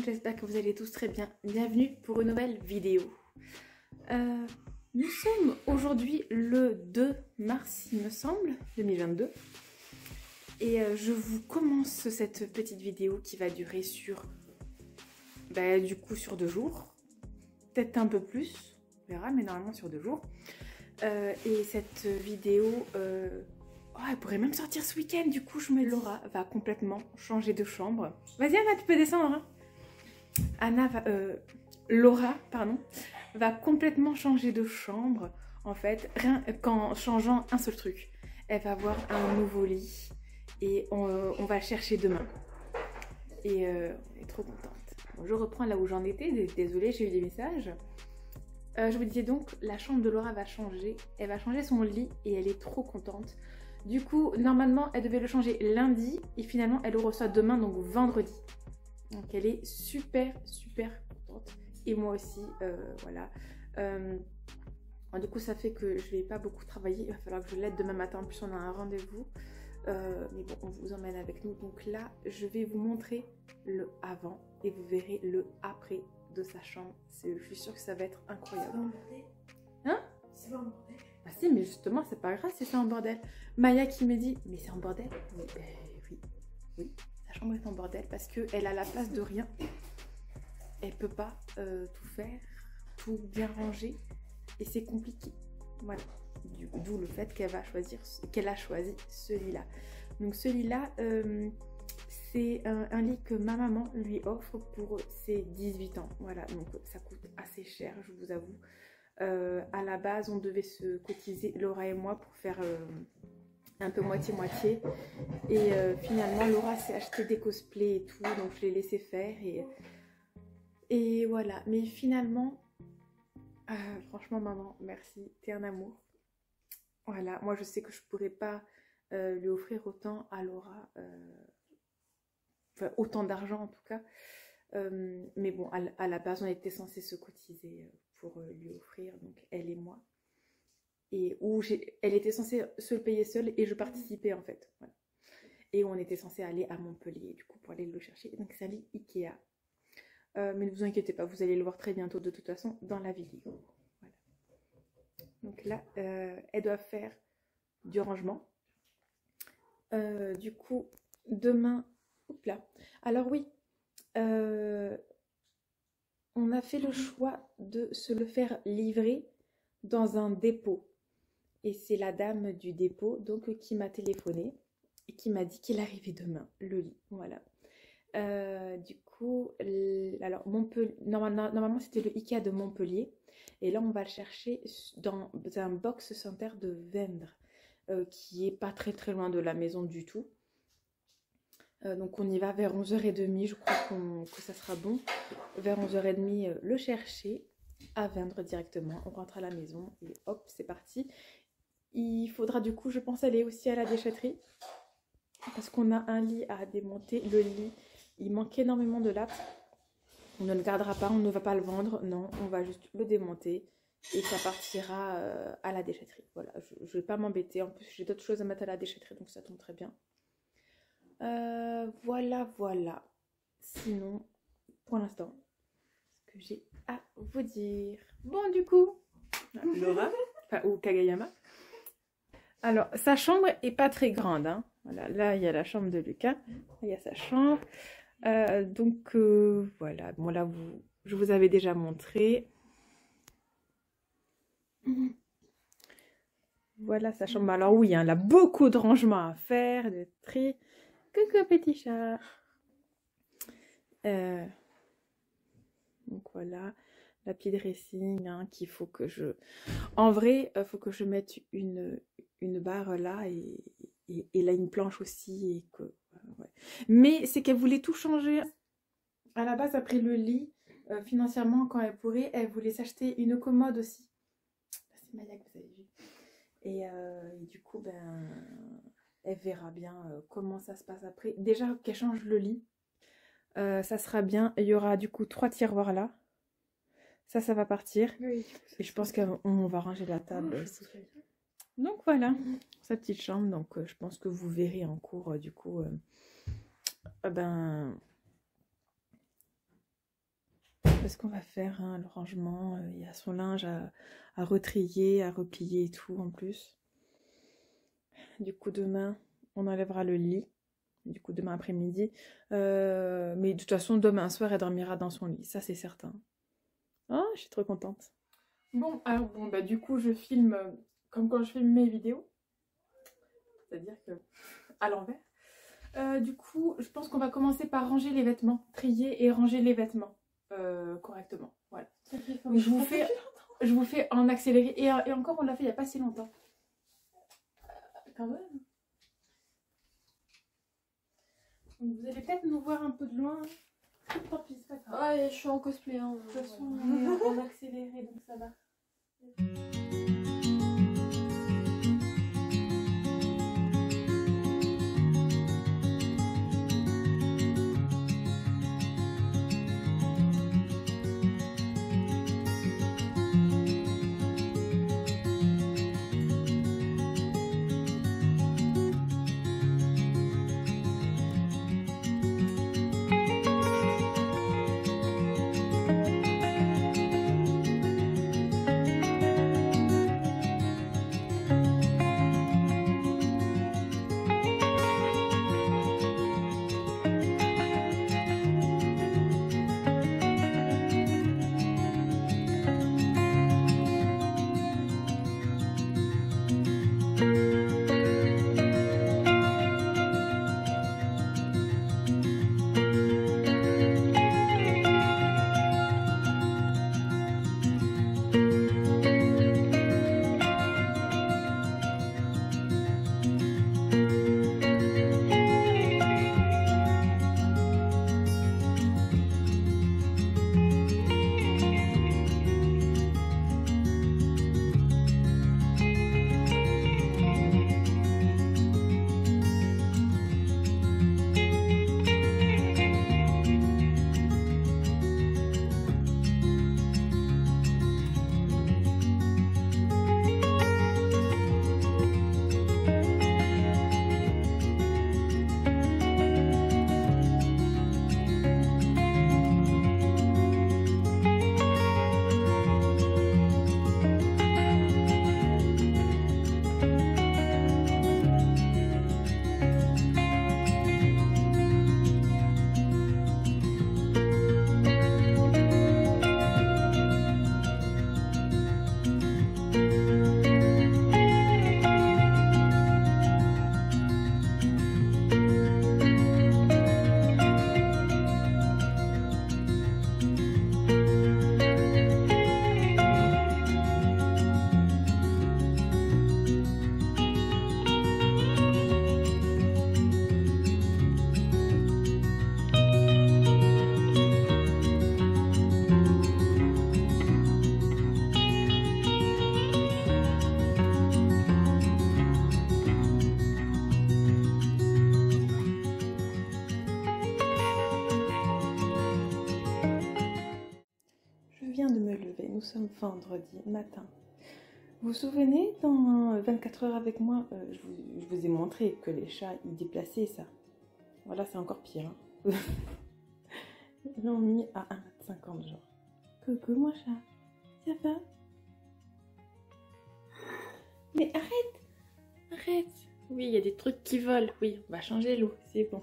monde, j'espère que vous allez tous très bien. Bienvenue pour une nouvelle vidéo. Nous sommes aujourd'hui le 2 mars, il me semble, 2022. Et je vous commence cette petite vidéo qui va durer sur, du coup, sur 2 jours. Peut-être un peu plus, on verra, mais normalement sur 2 jours. Et cette vidéo, elle pourrait même sortir ce week-end. Du coup, Laura va complètement changer de chambre. Vas-y Anna, tu peux descendre. Hein. Laura, pardon, va complètement changer de chambre. En fait, rien qu'en changeant un seul truc. Elle va avoir un nouveau lit et on va le chercher demain. Et on est trop contente. Bon, je reprends là où j'en étais. Désolée, j'ai eu des messages. Je vous disais donc, la chambre de Laura va changer. Elle va changer son lit et elle est trop contente. Du coup, normalement, elle devait le changer lundi et finalement, elle le reçoit demain, donc vendredi. Donc, elle est super, super contente. Et moi aussi, voilà. Du coup, ça fait que je vais pas beaucoup travailler. Il va falloir que je l'aide demain matin. En plus, on a un rendez-vous. Mais bon, on vous emmène avec nous. Donc là, je vais vous montrer le avant et vous verrez le après de sa chambre. Je suis sûre que ça va être incroyable. Hein? C'est pas un bordel. Ah si, mais justement, c'est pas grave si c'est en bordel. Maya qui me dit, mais c'est en bordel? Oui, sa chambre est en bordel parce qu'elle a la place de rien. Elle peut pas tout faire, tout bien ranger et c'est compliqué. Voilà. D'où le fait qu'elle a choisi ce lit-là. Donc ce lit-là, c'est un lit que ma maman lui offre pour ses 18 ans. Voilà, donc ça coûte assez cher, je vous avoue. À la base, on devait se cotiser, Laura et moi, pour faire un peu moitié-moitié. Et finalement, Laura s'est acheté des cosplays et tout, donc je l'ai laissé faire. Et voilà, mais finalement, franchement, maman, merci, t'es un amour. Voilà, moi je sais que je pourrais pas lui offrir autant à Laura, enfin autant d'argent en tout cas. Mais bon, à la base, on était censé se cotiser pour lui offrir, donc elle et moi. Et elle était censée se le payer seule et je participais en fait. Voilà. Et on était censé aller à Montpellier du coup pour aller le chercher. Donc c'est un lit Ikea. Mais ne vous inquiétez pas, vous allez le voir très bientôt de toute façon dans la vidéo. Voilà. Donc là, elle doit faire du rangement. Du coup, demain... Oups là. Alors oui, on a fait le choix de se le faire livrer dans un dépôt. Et c'est la dame du dépôt donc qui m'a téléphoné et qui m'a dit qu'il arrivait demain, le lit. Voilà. Du coup, alors normalement c'était le Ikea de Montpellier. Et là on va le chercher dans un box center de Vendre, qui est pas très très loin de la maison du tout. Donc on y va vers 11h30, je crois que ça sera bon. Vers 11h30, le chercher à Vendre directement. On rentre à la maison et hop, c'est parti. Il faudra du coup, je pense, aller aussi à la déchetterie. Parce qu'on a un lit à démonter. Le lit, il manque énormément de lattes. On ne le gardera pas, on ne va pas le vendre. Non, on va juste le démonter. Et ça partira à la déchetterie. Voilà, je ne vais pas m'embêter. En plus, j'ai d'autres choses à mettre à la déchetterie, donc ça tombe très bien. Voilà. Sinon, pour l'instant, ce que j'ai à vous dire. Bon, du coup, Laura, ou Kagayama. Alors, sa chambre est pas très grande. Hein. Voilà, là, il y a la chambre de Lucas. Là, il y a sa chambre. Donc, voilà. Bon, là, je vous avais déjà montré. Voilà sa chambre. Alors oui, hein, elle a beaucoup de rangements à faire, de tri. Coucou petit chat. Donc voilà, la pied dressing, hein, qu'il faut que je... En vrai, il faut que je mette une barre là et là une planche aussi. Et que, ouais. Mais c'est qu'elle voulait tout changer. À la base, après le lit, financièrement, quand elle pourrait, elle voulait s'acheter une commode aussi. C'est Maya que vous avez vu. Et du coup, elle verra bien comment ça se passe après. Déjà qu'elle change le lit, ça sera bien. Il y aura du coup 3 tiroirs là. Ça va partir. Oui, et je pense qu'on va ranger la table aussi. Donc voilà, sa petite chambre. Donc je pense que vous verrez en cours du coup. parce qu'on va faire hein, le rangement. Il y a son linge à retrier, à replier et tout en plus. Du coup demain on enlèvera le lit. Du coup demain après-midi. Mais de toute façon demain soir elle dormira dans son lit. Ça c'est certain. Oh je suis trop contente. Bon alors bon bah du coup je filme comme quand je filme mes vidéos. C'est-à-dire que à l'envers. Du coup je pense qu'on va commencer par ranger les vêtements. Trier et ranger les vêtements. Correctement. Voilà. Donc, je vous fais en accéléré. Et encore, on l'a fait il n'y a pas si longtemps. Quand même. Donc, vous allez peut-être nous voir un peu de loin. Tant pis, c'est pas grave. Ouais, je suis en cosplay. Hein, de toute façon, on est en accéléré, donc ça va. Nous sommes vendredi matin. Vous vous souvenez, dans 24 heures avec moi, je vous ai montré que les chats, ils déplaçaient ça. Voilà, c'est encore pire. Hein. Ils l'ont mis à 1,50 m genre. Coucou mon chat, ça va? Mais arrête! Arrête! Oui, il y a des trucs qui volent. Oui, on va changer l'eau, c'est bon.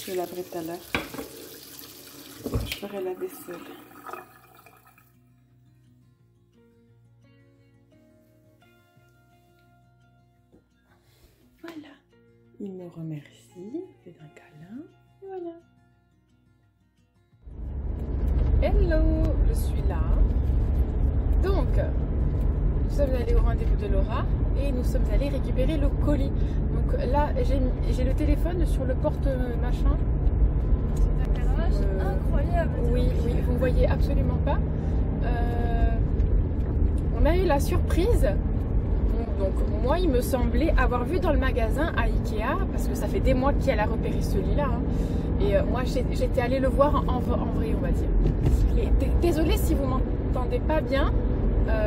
Je laverai tout à l'heure. Je ferai la vaisselle. Voilà. Il me remercie, fait un câlin. Et voilà. Hello, je suis là. Donc, nous sommes allés au rendez-vous de Laura et nous sommes allés récupérer le colis. Donc là, j'ai le téléphone sur le porte-machin. C'est un garage incroyable. Oui, oui, vous ne voyez absolument pas. On a eu la surprise. Donc moi, il me semblait avoir vu dans le magasin à Ikea, parce que ça fait des mois qu'elle a repéré ce lit-là. Hein, et moi, j'étais allée le voir en vrai, on va dire. Et désolée si vous m'entendez pas bien.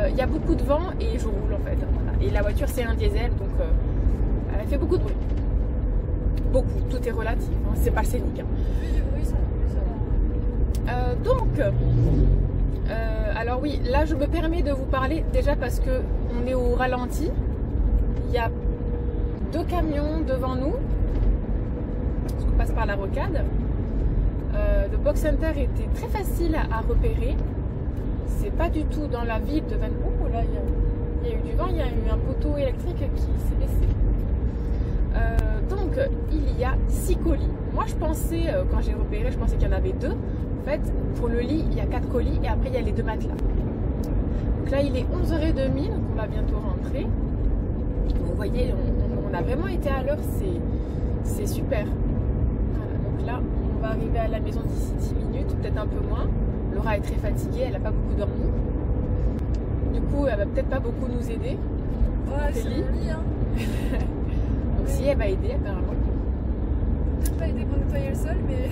Il y a beaucoup de vent et je roule en fait. Voilà. Et la voiture c'est un diesel, donc elle fait beaucoup de bruit. Beaucoup, tout est relatif, hein, c'est pas scénique. Hein. Oui, ça va. Alors oui, là je me permets de vous parler déjà parce que on est au ralenti. Il y a 2 camions devant nous. Parce qu'on passe par la rocade. Le box center était très facile à repérer. C'est pas du tout dans la ville de Vancouver. Oh là, il y a eu du vent, il y a eu un poteau électrique qui s'est baissé. Donc il y a 6 colis. Moi je pensais, quand j'ai repéré, je pensais qu'il y en avait 2. En fait, pour le lit, il y a 4 colis et après il y a les 2 matelas. Donc là il est 11h30, donc on va bientôt rentrer. Vous voyez, on a vraiment été à l'heure, c'est super. Voilà, donc là on va arriver à la maison d'ici 10 minutes, peut-être un peu moins. Laura est très fatiguée, elle n'a pas beaucoup dormi. Du coup elle va peut-être pas beaucoup nous aider. Ouais, c'est le lit, hein. Donc si elle va aider apparemment. Peut-être pas aider pour nettoyer le sol, mais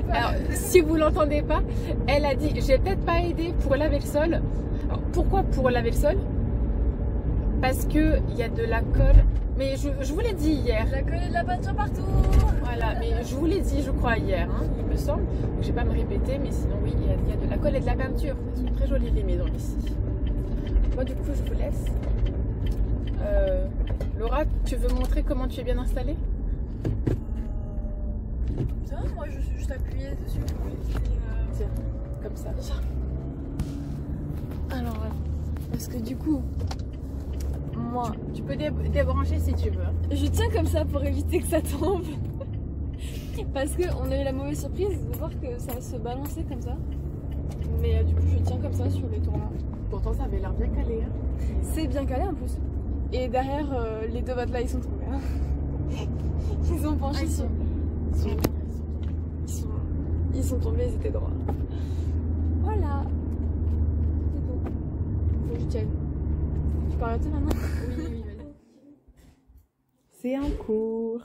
Alors si vous l'entendez pas, elle a dit j'ai peut-être pas aidé pour laver le sol. Alors, pourquoi pour laver le sol? Parce que il y a de la colle. Mais je vous l'ai dit hier. La colle et de la peinture partout. Voilà, mais je vous l'ai dit je crois hier, hein, il me semble. Je vais pas me répéter, mais sinon oui, il y a de la colle et de la peinture. Elles sont très jolies les maisons ici. Moi du coup je vous laisse. Laura, tu veux montrer comment tu es bien installée? Tiens, moi je suis juste appuyée dessus pour éviter. Tiens, comme ça. Alors, parce que du coup, moi, Tu peux débrancher si tu veux. je tiens comme ça pour éviter que ça tombe. Parce qu'on a eu la mauvaise surprise de voir que ça se balançait comme ça. Mais du coup, je tiens comme ça sur les tours là. Pourtant ça avait l'air bien calé. Hein. C'est bien calé en plus. Et derrière, les 2 matelas ils sont tombés. Hein. Ils ont penché sur. Ils sont tombés, ils étaient droits. Voilà. C'est tout. Faut que je tienne. Tu peux arrêter maintenant? Oui, vas-y. C'est en cours.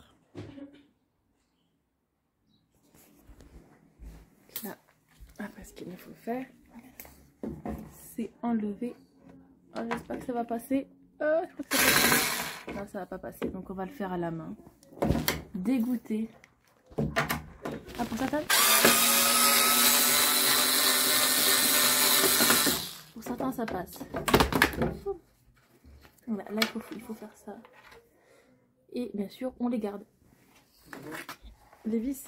Là, après ce qu'il nous faut faire, c'est enlever. Oh, j'espère que ça va passer. Je crois que ça va passer. Non, ça va pas passer, donc on va le faire à la main. Dégoûté. Ah, pour certains. Pour certains, ça passe. Voilà, là, il faut faire ça. Et bien sûr, on les garde. Les vis.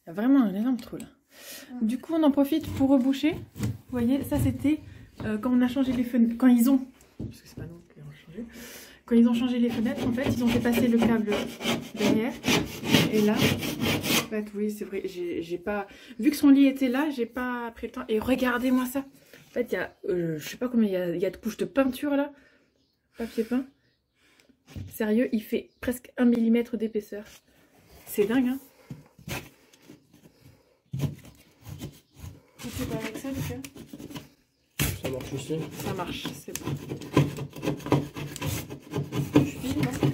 Il y a vraiment un énorme trou là. Du coup, on en profite pour reboucher. Vous voyez, ça c'était quand on a changé les fenêtres. Quand ils ont. Parce que c'est pas nous qui avons changé. Quand ils ont changé les fenêtres, en fait, ils ont fait passer le câble derrière. Et là, en fait, oui, c'est vrai. J'ai pas. Vu que son lit était là, j'ai pas pris le temps. Et regardez-moi ça. En fait, il y a. Je sais pas combien il y a de couches de peinture là. Papier peint. Sérieux, il fait presque 1 mm d'épaisseur. C'est dingue, hein. Tu pas avec ça, Lucas? Ça marche aussi. Ça marche, c'est bon. Je filme parce que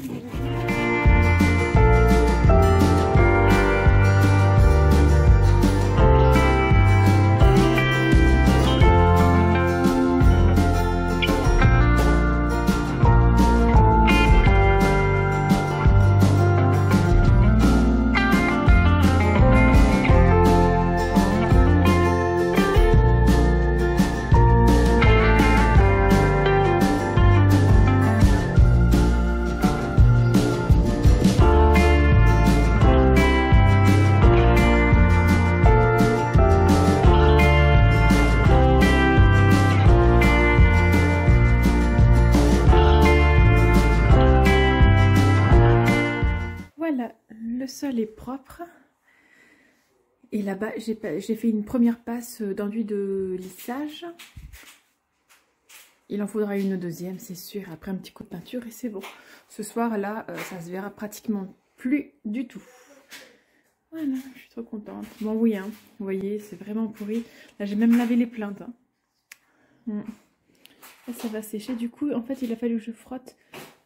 le sol est propre. Et là-bas, j'ai fait une première passe d'enduit de lissage. Il en faudra une deuxième, c'est sûr. Après un petit coup de peinture et c'est bon. Ce soir, là, ça se verra pratiquement plus du tout. Voilà, je suis trop contente. Bon, oui, hein, vous voyez, c'est vraiment pourri. Là, j'ai même lavé les plaintes. Hein. Là, ça va sécher. Du coup, en fait, il a fallu que je frotte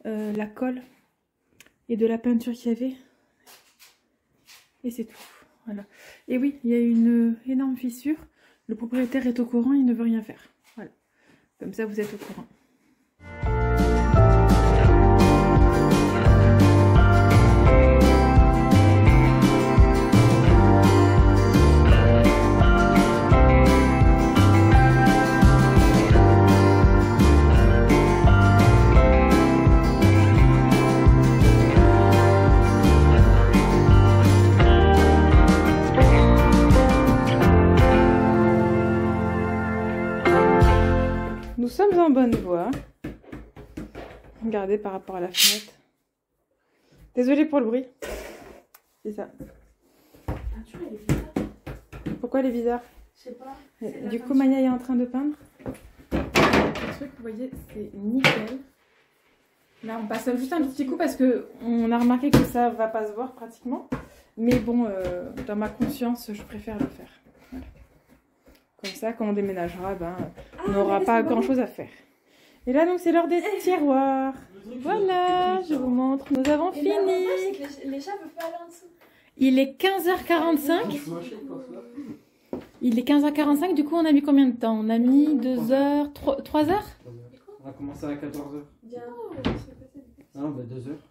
la colle et de la peinture qu'il y avait. Et c'est tout. Voilà. Et oui, il y a une énorme fissure. Le propriétaire est au courant, il ne veut rien faire. Voilà. Comme ça, vous êtes au courant. Nous sommes en bonne voie. Regardez par rapport à la fenêtre. Désolée pour le bruit. C'est ça. Pourquoi elle est bizarre? Je sais pas. Du coup, Maya est en train de peindre. Le truc, vous voyez, c'est nickel. Là, on passe juste un petit coup parce que on a remarqué que ça va pas se voir pratiquement. Mais bon, dans ma conscience, je préfère le faire. Voilà. Comme ça, quand on déménagera, ben, on n'aura pas grand chose à faire. Et là, donc, c'est l'heure des tiroirs. Voilà, je vous montre. Nous avons fini. C'est que les chats peuvent pas aller en dessous. Il est 15h45. Il est 15h45. Du coup, on a mis combien de temps? On a mis 2 heures, 3 heures? On a commencé à 14h. Ah non, bah 2 heures.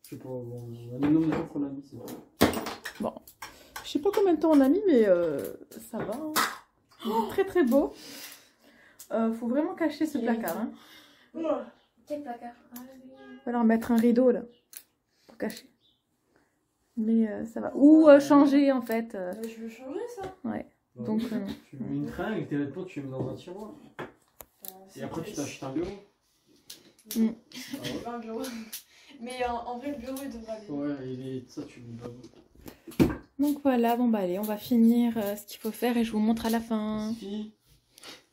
Je sais pas, bon, on a mis le nombre de jours qu'on a mis, c'est tout. Bon. Je sais pas combien de temps on a mis, mais ça va. Hein. Très très beau. Faut vraiment cacher ce placard. Hein. Quel placard? Il va falloir mettre un rideau là pour cacher. Mais ça va. Ou changer en fait. Je veux changer ça. Ouais. Bah, Donc tu mets une tringle, tes vêtements, tu les mets dans un tiroir. Et après, tu t'achètes un bureau. Mm. Ah ouais. Pas un bureau. Mais en vrai, le bureau il devrait aller. Ouais, ça, tu le mets. Donc voilà, bon bah allez, on va finir ce qu'il faut faire et je vous montre à la fin. C'est fini.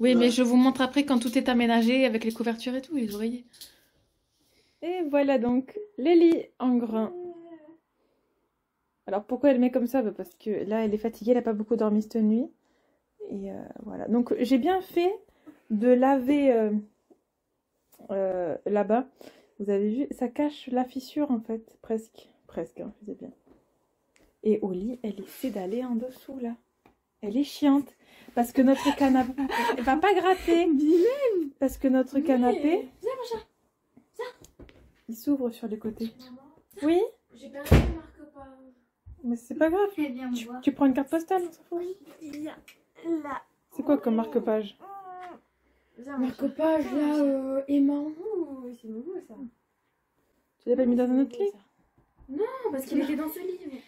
Oui, Ouais. mais je vous montre après quand tout est aménagé avec les couvertures et tout, les oreillers. Et voilà donc les lits en grain. Alors pourquoi elle met comme ça? Bah, parce que là elle est fatiguée, elle n'a pas beaucoup dormi cette nuit. Et voilà, donc j'ai bien fait de laver là-bas. Vous avez vu, ça cache la fissure en fait, presque. Presque, hein, je sais bien. Et au lit, elle essaie d'aller en dessous là. Elle est chiante. Parce que notre canapé... Elle va pas gratter. Parce que notre canapé... Viens mon chat. Il s'ouvre sur les côtés. Maman, Oui? j'ai perdu le marque-page. Mais c'est pas grave. Elle vient me voir. Tu prends une carte postale, on s'en fout. Oui, il y a là. C'est quoi comme marque-page? Viens mon chat. Marque-page là, aimant. C'est nouveau ça. Tu l'as pas mis dans un autre lit? Non, parce qu'il était dans ce lit. Mais...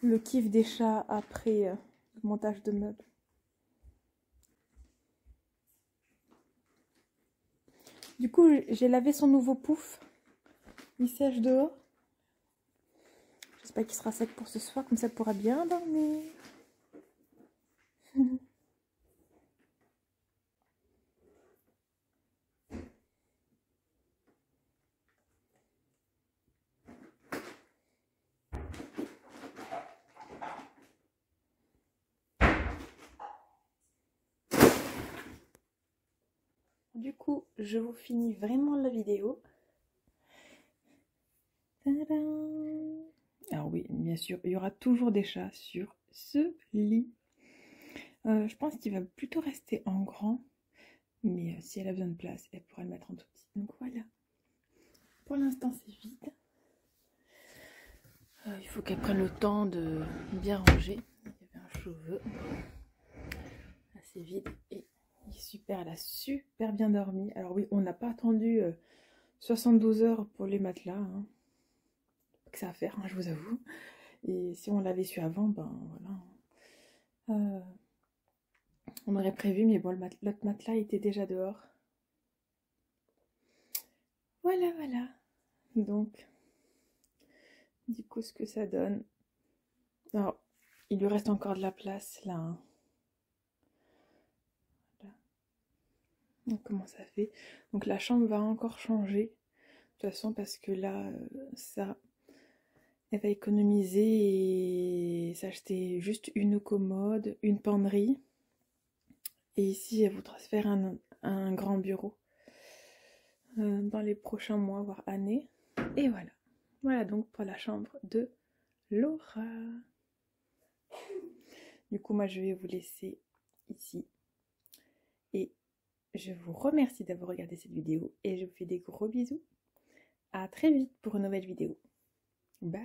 Le kiff des chats après le montage de meubles. Du coup, j'ai lavé son nouveau pouf. Il sèche dehors. J'espère qu'il sera sec pour ce soir, comme ça elle pourra bien dormir. Du coup, je vous finis vraiment la vidéo. Tadam! Alors oui, bien sûr, il y aura toujours des chats sur ce lit. Je pense qu'il va plutôt rester en grand. Mais si elle a besoin de place, elle pourra le mettre en tout petit. Donc voilà. Pour l'instant, c'est vide. Il faut qu'elle prenne le temps de bien ranger. Il y avait un cheveu assez vide et il est super, elle a super bien dormi. Alors oui, on n'a pas attendu 72 heures pour les matelas, hein. Que ça à faire, hein, je vous avoue. Et si on l'avait su avant, ben voilà. On aurait prévu, mais bon, l'autre matelas était déjà dehors. Voilà, voilà. Donc, du coup, ce que ça donne. Alors, il lui reste encore de la place là, hein. Voilà. Donc, comment ça fait? Donc, la chambre va encore changer. De toute façon, parce que là, ça, elle va économiser et s'acheter juste une commode, une penderie. Et ici, elle voudra se faire un grand bureau dans les prochains mois, voire années. Et voilà. Voilà donc pour la chambre de Laura. Du coup, moi, je vais vous laisser ici. Et je vous remercie d'avoir regardé cette vidéo. Et je vous fais des gros bisous. À très vite pour une nouvelle vidéo. Bye!